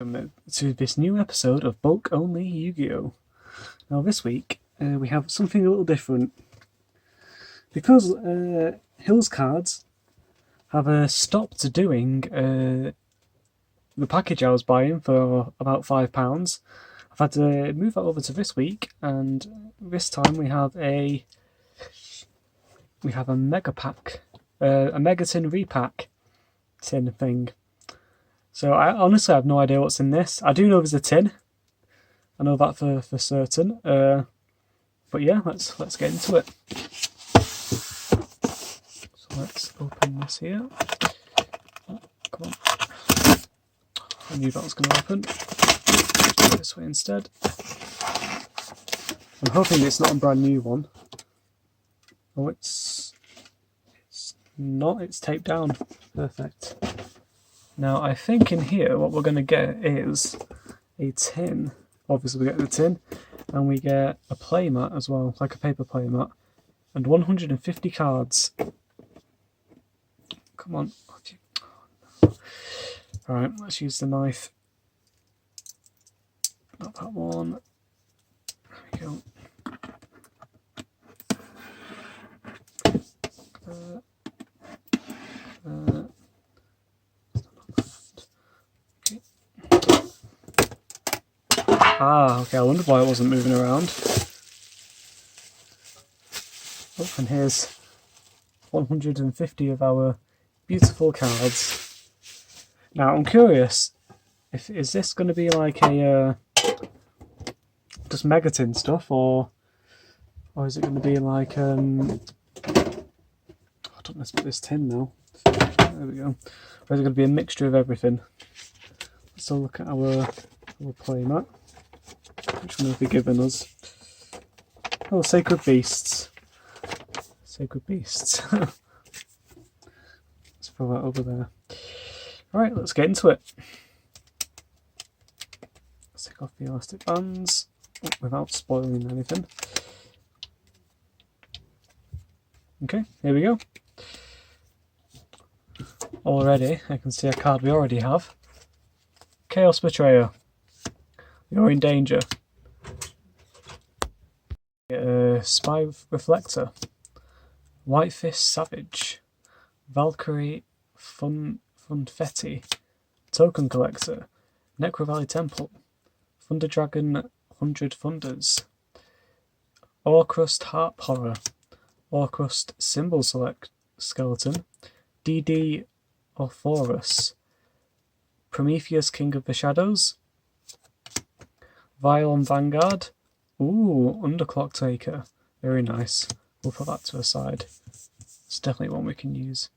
welcome to this new episode of Bulk Only Yu-Gi-Oh! Now this week we have something a little different. Because Hills Cards have stopped doing the package I was buying for about £5, I've had to move that over to this week, and this time we have a mega pack, a mega tin repack tin thing. So I honestly have no idea what's in this. I do know there's a tin. I know that for certain. But yeah, let's get into it. So let's open this here. Oh, come on. I knew that was going to open. Go this way instead. I'm hoping it's not a brand new one. Oh, it's not. It's taped down. Perfect. Now, I think in here what we're going to get is a tin. Obviously we get the tin, and we get a playmat as well, like a paper playmat, and 150 cards. Come on. Alright, let's use the knife. Not that one. There we go. Okay, I wondered why it wasn't moving around. Oh, and here's 150 of our beautiful cards. Now, I'm curious, is this going to be like a just Megatin stuff, or is it going to be like I don't know, this tin now. There we go. Or is it going to be a mixture of everything? Let's have a look at our playmat. Which one have they given us? Oh, Sacred Beasts. Sacred Beasts. Let's throw that over there. Alright, let's get into it. Let's take off the elastic bands without spoiling anything. Okay, here we go. Already, I can see a card we already have. Chaos Betrayer. You're in danger. Spy Reflector. White Fist Savage. Valkyrie Funfetti. Token Collector. Necro Valley Temple. Thunder Dragon 100 Thunders. Orcrust Harp Horror. Orcrust Symbol Select Skeleton. DD Orthorus. Prometheus King of the Shadows. Violon Vanguard. Ooh, Underclock Taker. Very nice. We'll put that to a side. It's definitely one we can use.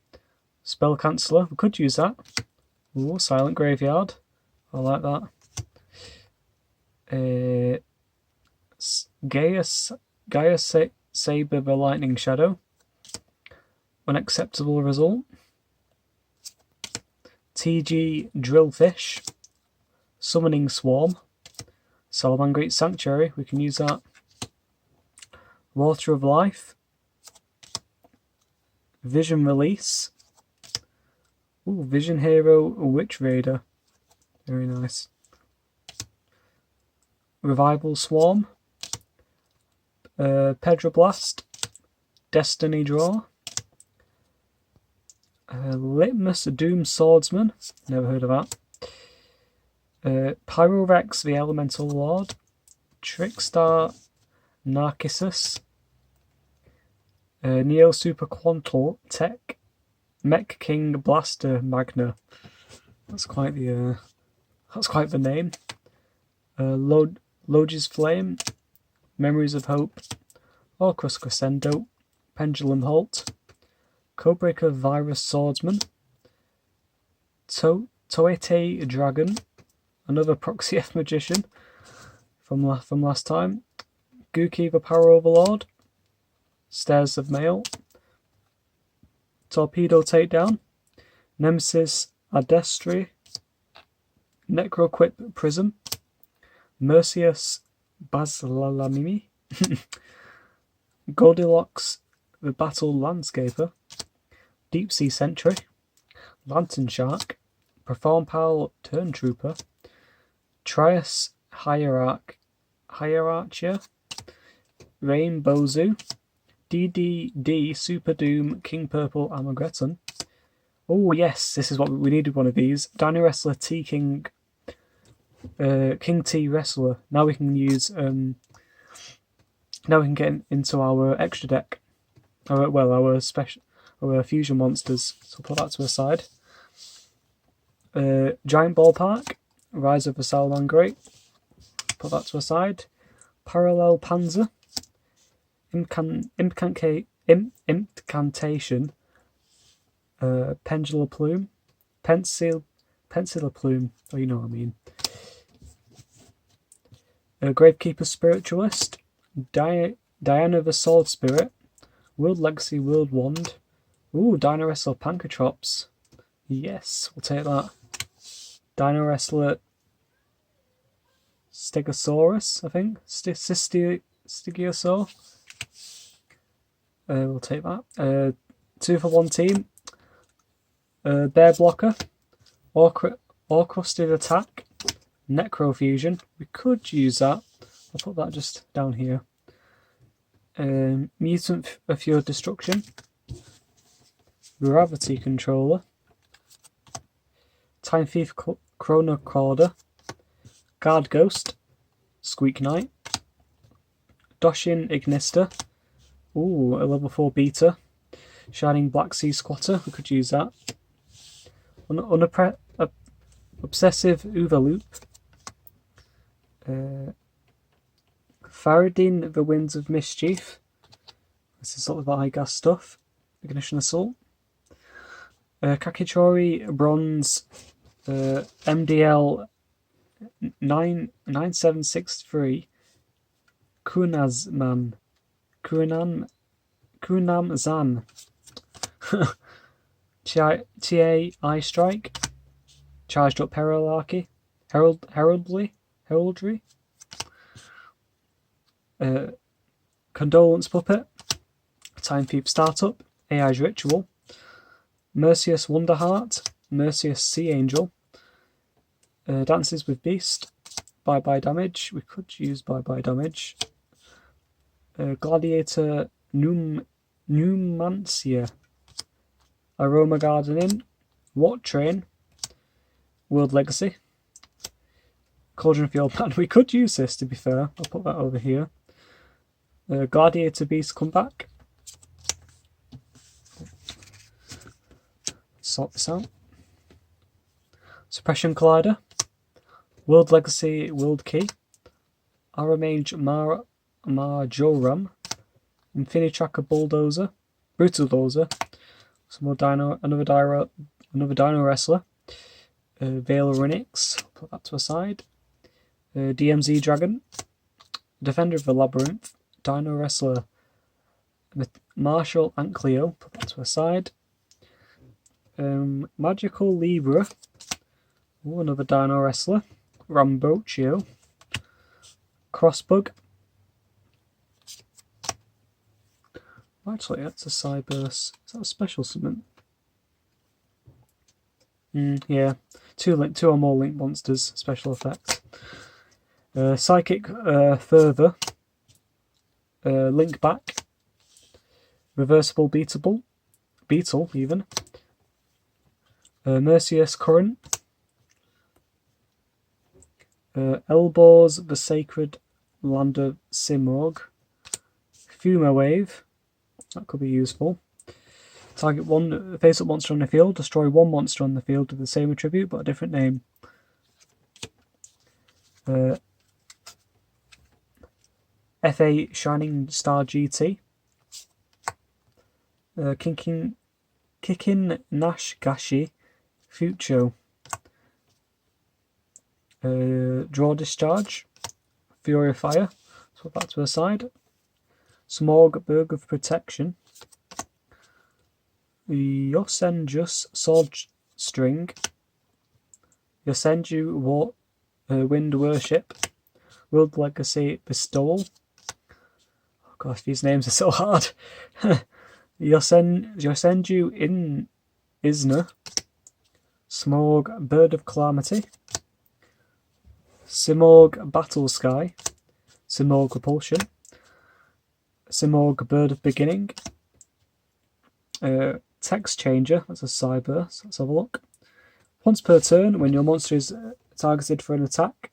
Spell Canceller. We could use that. Ooh, Silent Graveyard. I like that. Gaia Saber the Lightning Shadow. Unacceptable Result. TG Drillfish. Summoning Swarm. Salamangreat Sanctuary, we can use that. Water of Life. Vision Release. Ooh, Vision Hero Witch Raider. Very nice. Revival Swarm. Pedrablast. Destiny Draw. Litmus Doom Swordsman. Never heard of that. Pyrorex the Elemental Lord. Trickstar Narcissus. Neo Super Quantal Tech. Mech King Blaster Magna. That's quite the name. Logis Flame. Memories of Hope. Orcrust Crescendo. Pendulum Halt. Codebreaker Virus Swordsman. Toete Dragon. Another Proxy F Magician from last time. Gookie the Power Overlord. Stairs of Mail. Torpedo Takedown. Nemesis Adestri. Necroquip Prism. Mercius Baslalamimi. Goldilocks the Battle Landscaper. Deep Sea Sentry. Lantern Shark. Perform Pal Turn Trooper. Trias Hierarchia, Rainbow DDD Super Doom King Purple Armageddon. Oh yes, this is what we needed, one of these. Dino Wrestler T King King T Wrestler. Now we can use now we can get into our extra deck. Our fusion monsters. So put that to the side. Giant Ballpark, Rise of the Sauron Great. Put that to the side. Parallel Panzer, Incantation, Pendular Plume, Pencil Plume. Oh, you know what I mean. Gravekeeper Spiritualist, Diana the Sword Spirit, World Legacy World Wand. Ooh, Dino Wrestler Pancatrops. Yes, we'll take that. Dino Wrestler Stegosaurus, I think. Stygiosaur. We'll take that. 2 for 1 team. Bear Blocker. Crusted Attack. Necrofusion. We could use that. I'll put that just down here. Mutant of Pure Destruction. Gravity Controller. Time Thief Chronocorder. Guard Ghost. Squeak Knight. Doshin Ignister. Ooh, a level 4 beta. Shining Black Sea Squatter. We could use that. Obsessive Overloop. Faradin the Winds of Mischief. This is sort of the iGas stuff. Ignition Assault. Kakichori Bronze MDL 9763 Kunam Zan. TA Eye Strike. Charged Up Heraldry. Condolence Puppet. Time Thief Startup. AI's Ritual. Mercius Wonderheart. Mercius Sea Angel. Dances with Beast. Bye Bye Damage. We could use Bye Bye Damage. Gladiator Numancia. Aroma Gardening. What Train. World Legacy. Cauldron of the Old Man. We could use this, to be fair. I'll put that over here. Gladiator Beast Comeback. Sort this out. Suppression Collider. World Legacy World Key. Aramage Marjoram. Infinitracker Bulldozer. Brutal Dozer. Some more another Dino Wrestler. Veil Renix. Put that to a side. DMZ Dragon. Defender of the Labyrinth. Dino Wrestler Marshall Ankleo. Put that to a side. Magical Libra. Ooh, another Dino Wrestler. Rambochio. Crossbug. Actually, that's a Cyberse. Is that a special summon? Yeah. Two or more Link monsters. Special effects. Psychic Fervor. Link Back. Reversible Beetle even. Mercius Current. Elbows the Sacred Land of Simorg. Fuma Wave. That could be useful. Target one face-up monster on the field. Destroy one monster on the field with the same attribute but a different name. FA Shining Star GT. Kicking Nash Gashi. Fucho. Draw Discharge. Fury of Fire. So put that to the side. Smorg Berg of Protection. Yosenjus Sword String. Yosenju Wind Worship. World Legacy Bestowal. Oh gosh, these names are so hard. Yosenju in Isna. Smorg Bird of Calamity. Simorg Battle Sky, Simorg Repulsion, Simorg Bird of Beginning, Text Changer, that's a Cyberse, let's have a look. Once per turn, when your monster is targeted for an attack,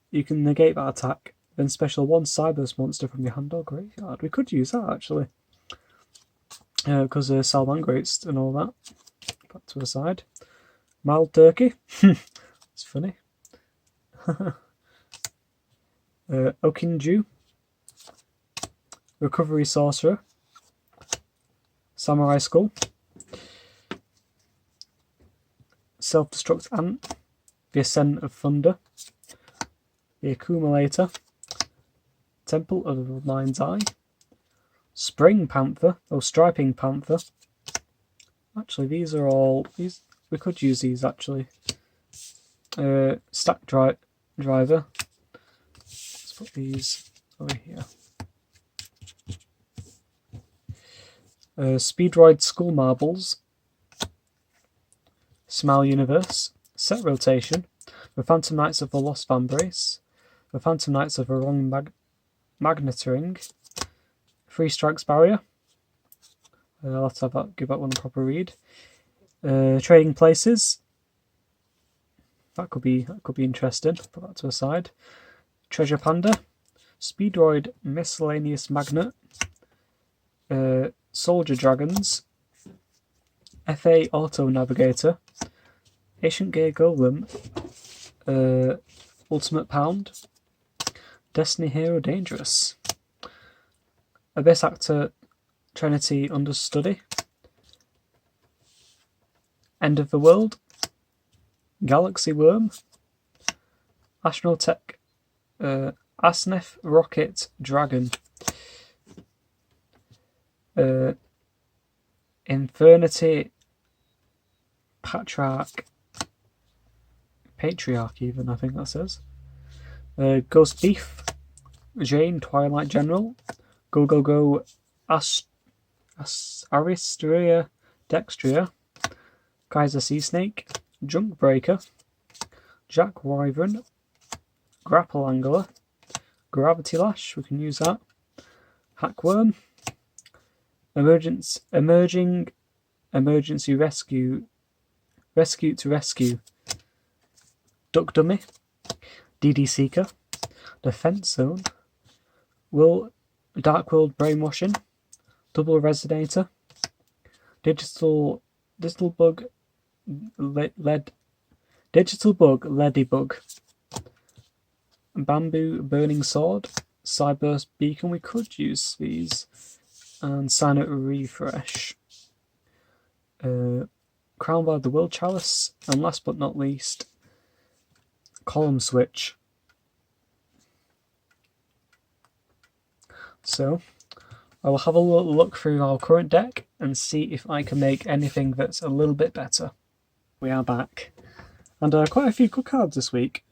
you can negate that attack, then special one Cyberse monster from your hand or graveyard. We could use that actually, because Salmangrates and all that. Put to the side. Mild Turkey, it's funny. Okinju, Recovery Sorcerer, Samurai Skull, Self-Destruct Ant, the Ascent of Thunder, the Accumulator, Temple of the Mind's Eye, Spring Panther, or Striping Panther. Actually, these are all, we could use these actually. Stack Driver. Let's put these over here. Speedride Skull Marbles, Smile Universe, Set Rotation, the Phantom Knights of the Lost Vambrace, the Phantom Knights of the Wrong Magnet Ring, 3 Strikes Barrier. I'll have to give that one a proper read. Trading Places. That could be interesting. Put that to the side. Treasure Panda, Speedroid Miscellaneous Magnet, Soldier Dragons, FA Auto Navigator, Ancient Gear Golem, Ultimate Pound, Destiny Hero Dangerous, Abyss Actor Trinity Understudy, End of the World, Galaxy Worm, Astronotech, Asnef Rocket Dragon, Infernity Patriarch, even, I think that says. Ghost Beef, Jane Twilight General, Go Aristria Dextria, Kaiser Sea Snake, Junk Breaker, Jack Wyvern, Grapple Angler, Gravity Lash, we can use that, Hackworm, Emergency Rescue, Duck Dummy, DD Seeker, Defense Zone, Dark World Brainwashing, Double Resonator, Digital Bug Ladybug, Bamboo Burning Sword, Cyberse Beacon, we could use these, and Signet Refresh, Crownbard the World Chalice, and last but not least, Column Switch. So, I will have a look through our current deck and see if I can make anything that's a little bit better. We are back, and quite a few good cards this week.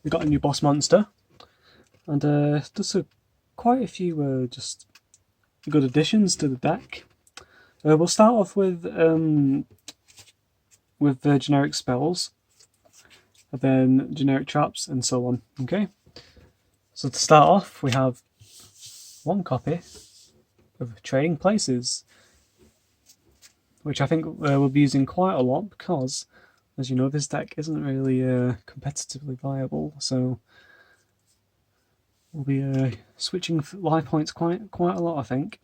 We got a new boss monster, and just quite a few just good additions to the deck. We'll start off with the generic spells, and then generic traps, and so on. Okay, so to start off, we have one copy of Trading Places, which I think we'll be using quite a lot because, as you know, this deck isn't really competitively viable, so we'll be switching life points quite a lot, I think.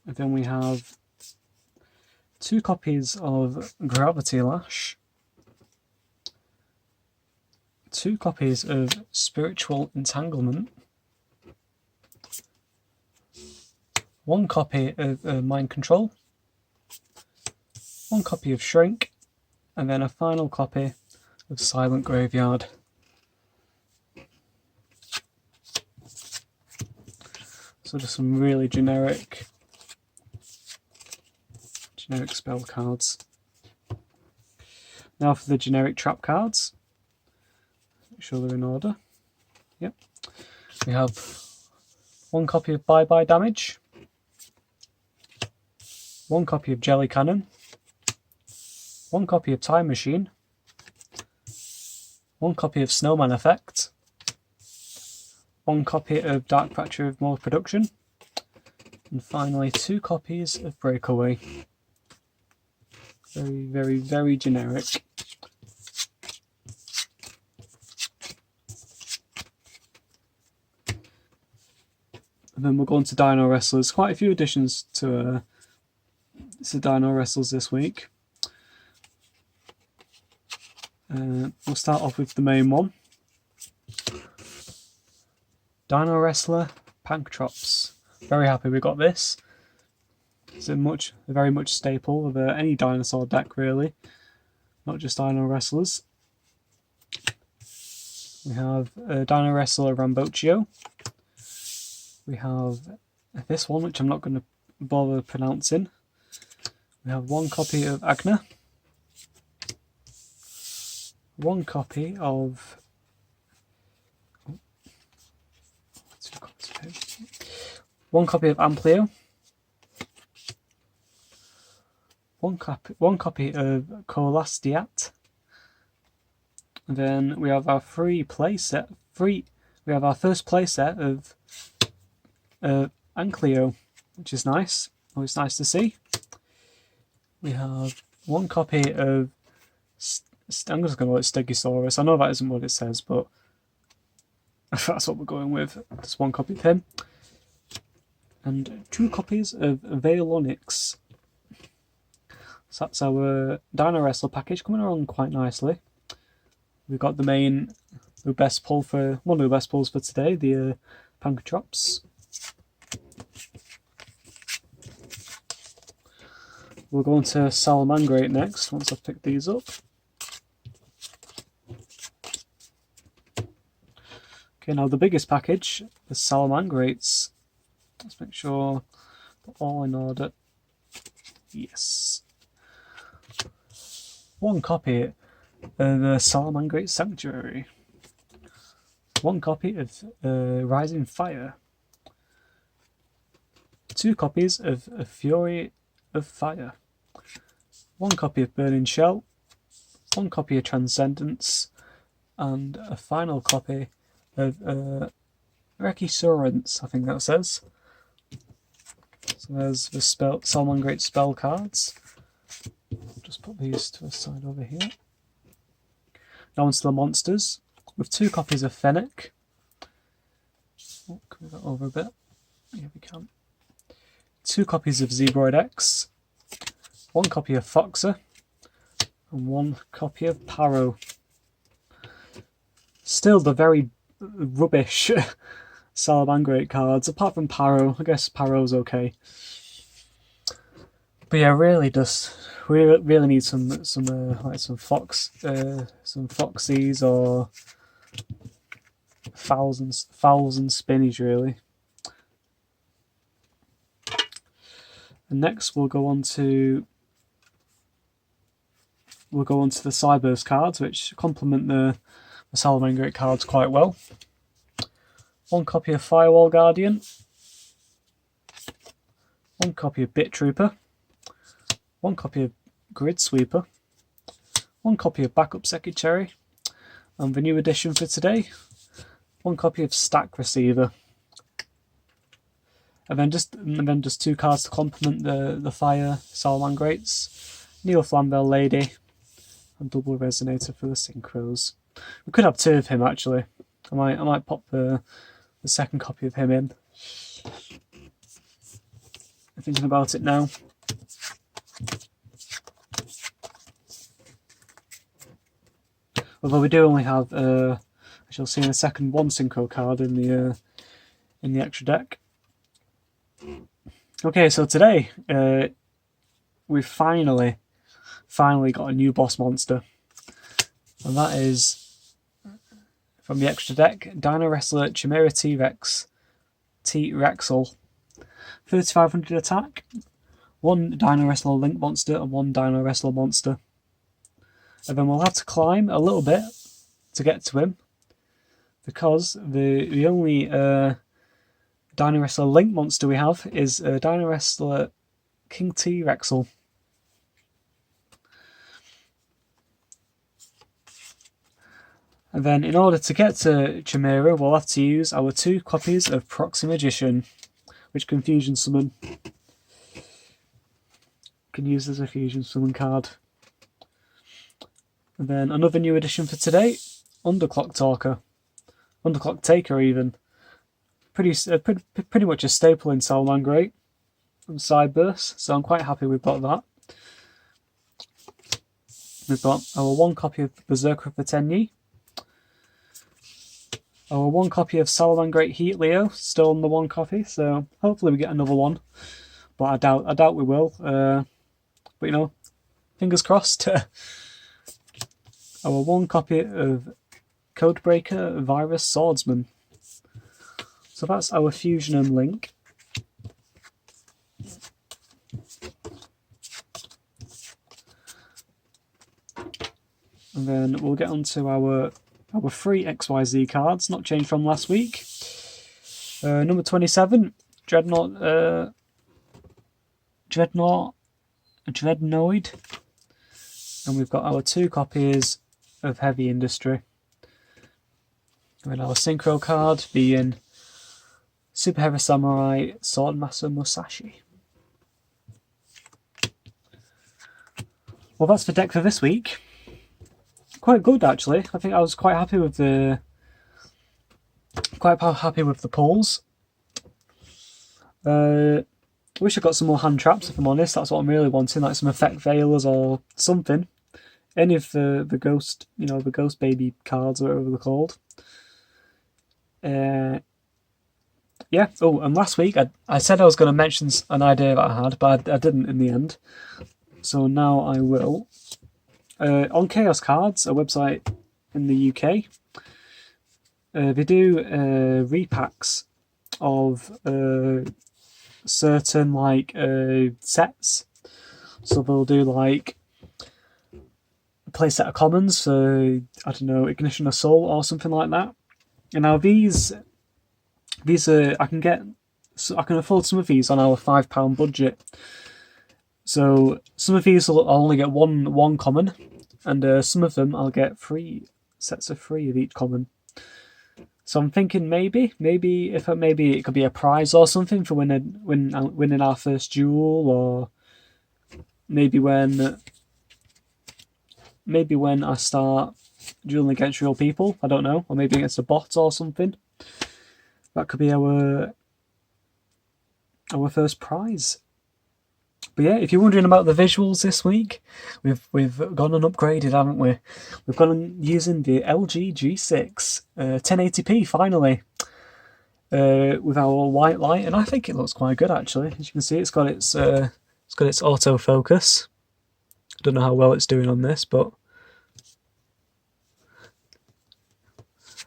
And then we have 2 copies of Gravity Lash, 2 copies of Spiritual Entanglement, 1 copy of Mind Control, 1 copy of Shrink, and then a final copy of Silent Graveyard. So just some really generic spell cards. Now for the generic trap cards. Make sure they're in order. Yep. We have 1 copy of Bye Bye Damage, 1 copy of Jelly Cannon, 1 copy of Time Machine, 1 copy of Snowman Effect, 1 copy of Dark Fracture of More Production, and finally 2 copies of Breakaway. Very, very, very generic. And then we'll go on to Dino Wrestlers. Quite a few additions to Dino Wrestlers this week. We'll start off with the main one. Dino Wrestler Panktrops. Very happy we got this. It's a very much staple of any dinosaur deck, really. Not just Dino Wrestlers. We have Dino Wrestler Rambocchio. We have this one, which I'm not going to bother pronouncing. We have 1 copy of Agna. 1 copy of... 1 copy of Amplio. 1 copy of Colastiat. And then we have our free playset. We have our first playset of Ankylo, which is nice. Always nice to see. We have 1 copy of... I'm just going to call it Stegosaurus. I know that isn't what it says, but that's what we're going with. Just 1 copy of him. And 2 copies of Veilonix. So that's our Dino Wrestler package coming along quite nicely. We've got one of the best pulls for today, the Panktrops. We'll go on to Salamangreat next, once I've picked these up. Okay, now the biggest package, the Salamangreats. Let's make sure they're all in order. Yes. 1 copy of the Salamangreat Sanctuary. 1 copy of Rising Fire. 2 copies of Fury of Fire. 1 copy of Burning Shell, 1 copy of Transcendence, and a final copy of Rekisurance, I think that says. So there's the Salamangreat spell cards. Just put these to a side over here. Now onto the monsters, with 2 copies of Fennec. Oh, can we go over a bit? Yeah, we can. 2 copies of Zebroid X. 1 copy of Foxer, and 1 copy of Paro. Still the very rubbish Salamangreat cards, apart from Paro. I guess Paro's okay. But yeah, we really need some Foxies or fowls and spinnies, really. And next we'll go on to the Cyberse cards, which complement the Salamangreat cards quite well. 1 copy of Firewall Guardian, 1 copy of Bit Trooper, 1 copy of Grid Sweeper, 1 copy of Backup Secretary, and the new addition for today, 1 copy of Stack Receiver. And then just 2 cards to complement the Fire Salamangreats, Neo Flamvell Lady, and Double Resonator for the Synchros. We could have 2 of him actually. I might pop the second copy of him in. I'm thinking about it now. Although we do only have, as you'll see in a second, 1 Synchro card in the extra deck. Okay, so today we've finally got a new boss monster, and that is from the extra deck, Dino Wrestler Chimera T-Rex T-Rexel. 3500 attack, 1 Dino Wrestler Link monster and 1 Dino Wrestler monster. And then we'll have to climb a little bit to get to him, because the only Dino Wrestler Link monster we have is Dino Wrestler King T-Rexel. And then in order to get to Chimera, we'll have to use our 2 copies of Proxy Magician, which can Fusion Summon. Can use as a Fusion Summon card. And then another new addition for today, Underclock Talker. Underclock Taker even. Pretty much a staple in Salamangreat from Sideburst, so I'm quite happy we've got that. We've got our 1 copy of Berserker for Tenyi. Our 1 copy of Salamangreat Heat Leo, still on the 1 copy, so hopefully we get another one. But I doubt we will. But you know, fingers crossed. Our 1 copy of Codebreaker Virus Swordsman. So that's our Fusion and Link. And then we'll get on to our 3 XYZ cards, not changed from last week. Number 27, Dreadnoid. And we've got our 2 copies of Heavy Industry. And our Synchro card being Super Heavy Samurai Swordmaster Musashi. Well, that's the deck for this week. Quite good actually. I think I was quite happy with the pulls. Wish I got some more hand traps, if I'm honest. That's what I'm really wanting, like some effect veilers or something. Any of the ghost, you know, the ghost baby cards or whatever they're called. Yeah. Oh, and last week I said I was going to mention an idea that I had, but I didn't in the end. So now I will. On Chaos Cards, a website in the UK, they do repacks of certain like sets. So they'll do like a playset of commons, so I don't know, Ignition of Soul or something like that. And now these are I can afford some of these on our £5 budget. So some of these I'll only get one common, and some of them I'll get 3 sets of 3 of each common. So I'm thinking maybe it could be a prize or something for winning our first duel, or maybe when I start dueling against real people, I don't know, or maybe against a bot or something. That could be our first prize. But yeah, if you're wondering about the visuals this week, we've gone and upgraded, haven't we? We've gone and using the LG G6 1080p finally with our white light, and I think it looks quite good actually. As you can see, it's got its autofocus. I don't know how well it's doing on this, but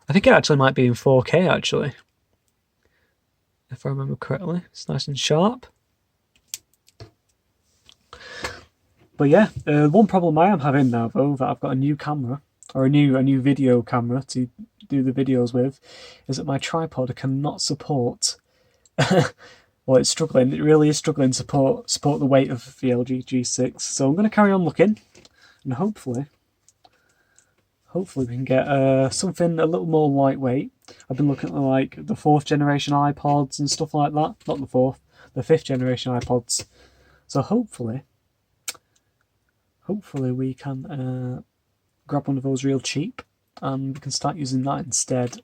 I think it actually might be in 4K actually, if I remember correctly. It's nice and sharp. But yeah, one problem I am having now though, that I've got a new camera, or a new video camera to do the videos with, is that my tripod cannot support. Well, it's struggling. It really is struggling to support the weight of the LG G6. So I'm going to carry on looking, and hopefully we can get something a little more lightweight. I've been looking at like the 4th generation iPods and stuff like that. Not the 4th, the 5th generation iPods. So hopefully we can grab one of those real cheap, and we can start using that instead.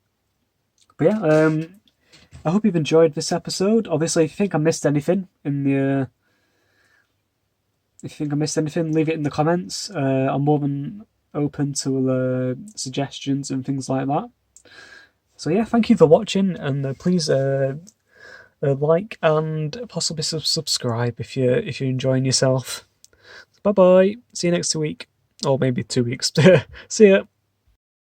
But yeah, I hope you've enjoyed this episode. Obviously, if you think I missed anything leave it in the comments. I'm more than open to suggestions and things like that. So yeah, thank you for watching, and please like and possibly subscribe if you're enjoying yourself. Bye bye. See you next week, or maybe 2 weeks. See ya.